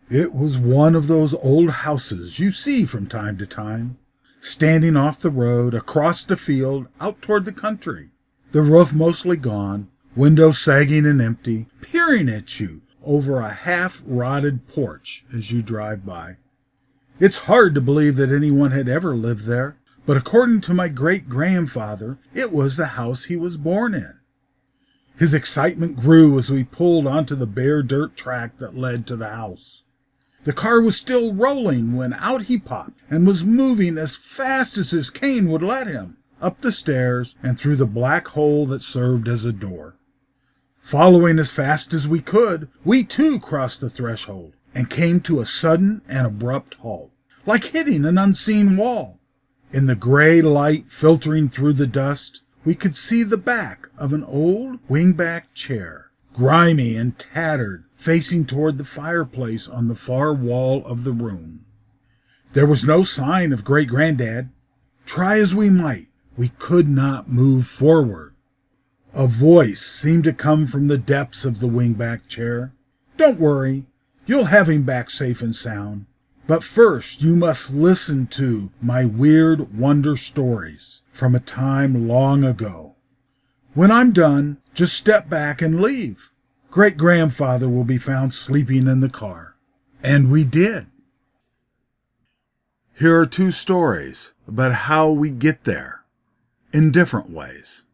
It was one of those old houses you see from time to time, standing off the road, across the field, out toward the country, the roof mostly gone, windows sagging and empty, peering at you over a half-rotted porch as you drive by. It's hard to believe that anyone had ever lived there, but according to my great-grandfather, it was the house he was born in. His excitement grew as we pulled onto the bare dirt track that led to the house. The car was still rolling when out he popped and was moving as fast as his cane would let him, up the stairs and through the black hole that served as a door. Following as fast as we could, we too crossed the threshold and came to a sudden and abrupt halt, like hitting an unseen wall. In the gray light filtering through the dust, we could see the back of an old wingback chair, grimy and tattered, facing toward the fireplace on the far wall of the room. There was no sign of Great-Granddad. Try as we might, we could not move forward. A voice seemed to come from the depths of the wingback chair. "Don't worry, you'll have him back safe and sound. But first you must listen to my weird wonder stories from a time long ago. When I'm done, just step back and leave. Great-grandfather will be found sleeping in the car." And we did. Here are two stories about how we get there, in different ways.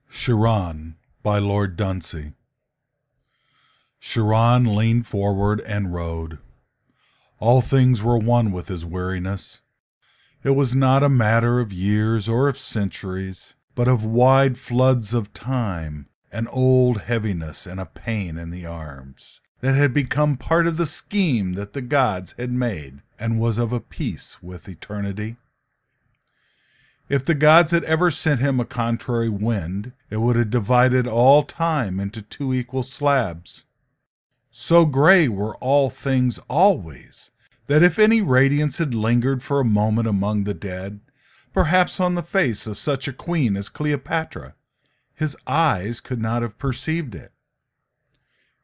Charon by Lord Dunsany. Charon leaned forward and rode. All things were one with his weariness. It was not a matter of years or of centuries, but of wide floods of time, an old heaviness and a pain in the arms, that had become part of the scheme that the gods had made, and was of a piece with eternity. If the gods had ever sent him a contrary wind, it would have divided all time into two equal slabs. So gray were all things always, that if any radiance had lingered for a moment among the dead, perhaps on the face of such a queen as Cleopatra, his eyes could not have perceived it.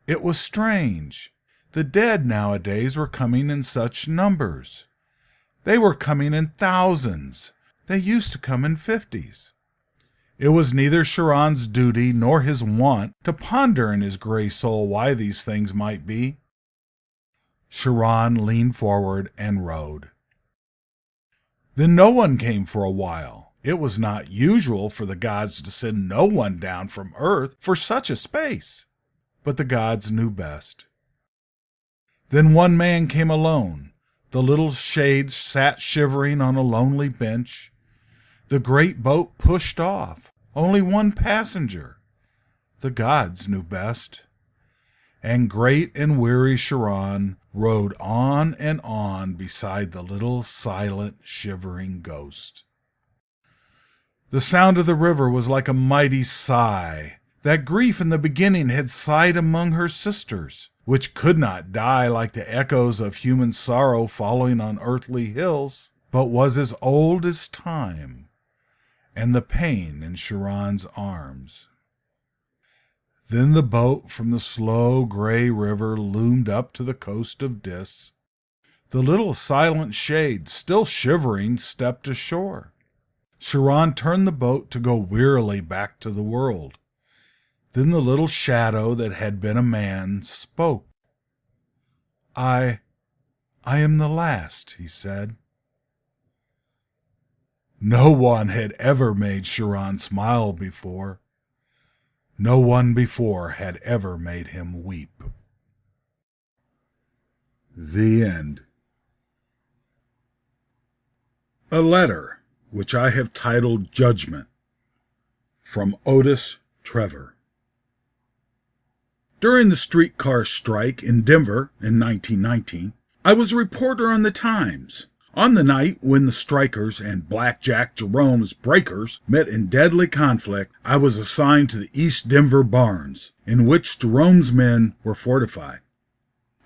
It was strange. The dead nowadays were coming in such numbers. They were coming in thousands. They used to come in 50s. It was neither Charon's duty nor his wont to ponder in his gray soul why these things might be. Charon leaned forward and rode. Then no one came for a while. It was not usual for the gods to send no one down from earth for such a space. But the gods knew best. Then one man came alone. The little shade sat shivering on a lonely bench. The great boat pushed off. Only one passenger. The gods knew best. And great and weary Charon rode on and on beside the little silent, shivering ghost. The sound of the river was like a mighty sigh. That grief in the beginning had sighed among her sisters, which could not die like the echoes of human sorrow falling on earthly hills, but was as old as time, and the pain in Charon's arms. Then the boat from the slow gray river loomed up to the coast of Dis. The little silent shade, still shivering, stepped ashore. Charon turned the boat to go wearily back to the world. Then the little shadow that had been a man spoke. I am the last," he said. No one had ever made Charon smile before. No one before had ever made him weep. The end. A letter which I have titled Judgment, from Otis, Trevor. During the streetcar strike in Denver in 1919, I was a reporter on the Times. On the night when the strikers and Blackjack Jerome's breakers met in deadly conflict, I was assigned to the East Denver barns, in which Jerome's men were fortified.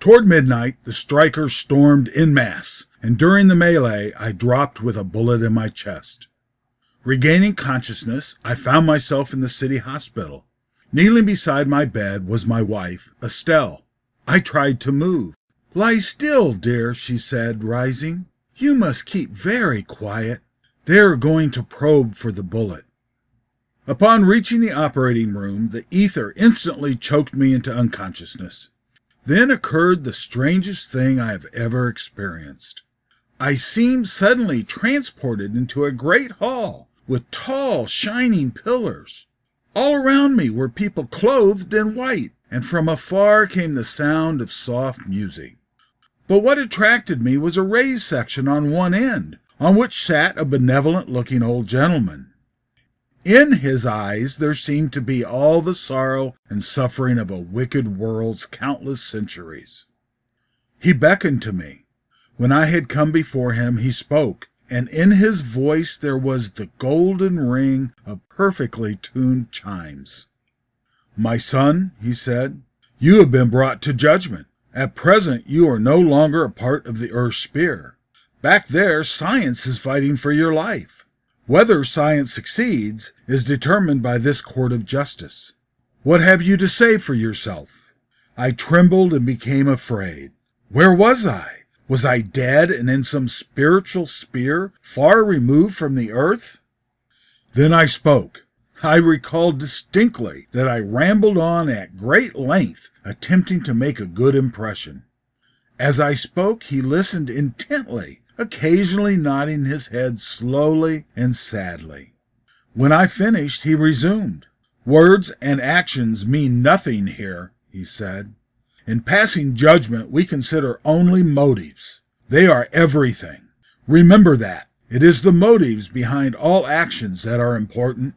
Toward midnight, the strikers stormed en masse, and during the melee, I dropped with a bullet in my chest. Regaining consciousness, I found myself in the city hospital. Kneeling beside my bed was my wife, Estelle. I tried to move. "Lie still, dear," she said, rising. "You must keep very quiet. They're going to probe for the bullet." Upon reaching the operating room, the ether instantly choked me into unconsciousness. Then occurred the strangest thing I have ever experienced. I seemed suddenly transported into a great hall with tall, shining pillars. All around me were people clothed in white, and from afar came the sound of soft music. But what attracted me was a raised section on one end, on which sat a benevolent-looking old gentleman. In his eyes there seemed to be all the sorrow and suffering of a wicked world's countless centuries. He beckoned to me. When I had come before him, he spoke, and in his voice there was the golden ring of perfectly tuned chimes. "My son," he said, "you have been brought to judgment. At present you are no longer a part of the earth's sphere. Back there, science is fighting for your life. Whether science succeeds is determined by this court of justice. What have you to say for yourself?" I trembled and became afraid. Where was I? Was I dead and in some spiritual sphere far removed from the earth? Then I spoke. I recall distinctly that I rambled on at great length, attempting to make a good impression. As I spoke, he listened intently, occasionally nodding his head slowly and sadly. When I finished, he resumed. "Words and actions mean nothing here," he said. "In passing judgment, we consider only motives. They are everything. Remember that. It is the motives behind all actions that are important."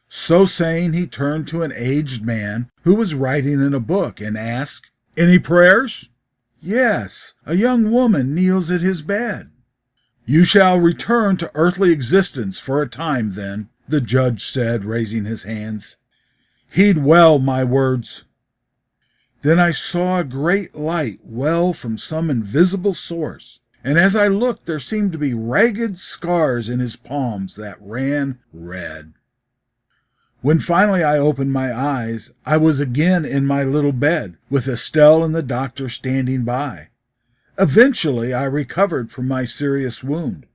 So saying, he turned to an aged man who was writing in a book and asked, "Any prayers?" "Yes, a young woman kneels at his bed." "You shall return to earthly existence for a time, then," the judge said, raising his hands. "Heed well my words." Then I saw a great light well from some invisible source, and as I looked there seemed to be ragged scars in his palms that ran red. When finally I opened my eyes, I was again in my little bed, with Estelle and the doctor standing by. Eventually I recovered from my serious wound.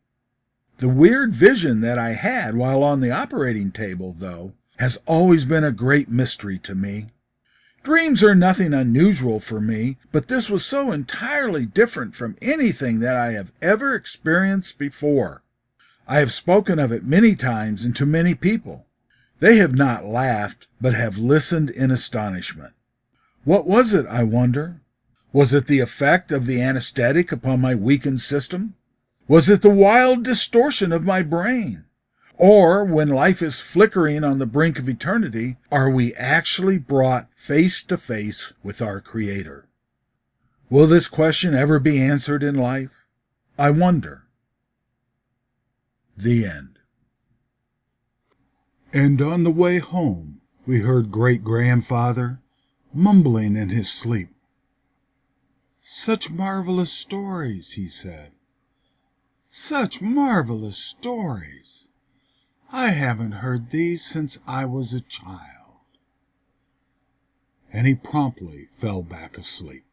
The weird vision that I had while on the operating table, though, has always been a great mystery to me. Dreams are nothing unusual for me, but this was so entirely different from anything that I have ever experienced before. I have spoken of it many times and to many people. They have not laughed, but have listened in astonishment. What was it, I wonder? Was it the effect of the anesthetic upon my weakened system? Was it the wild distortion of my brain? Or, when life is flickering on the brink of eternity, are we actually brought face to face with our Creator? Will this question ever be answered in life? I wonder. The end. And on the way home, we heard great-grandfather mumbling in his sleep. "Such marvelous stories," he said. "Such marvelous stories. I haven't heard these since I was a child." And he promptly fell back asleep.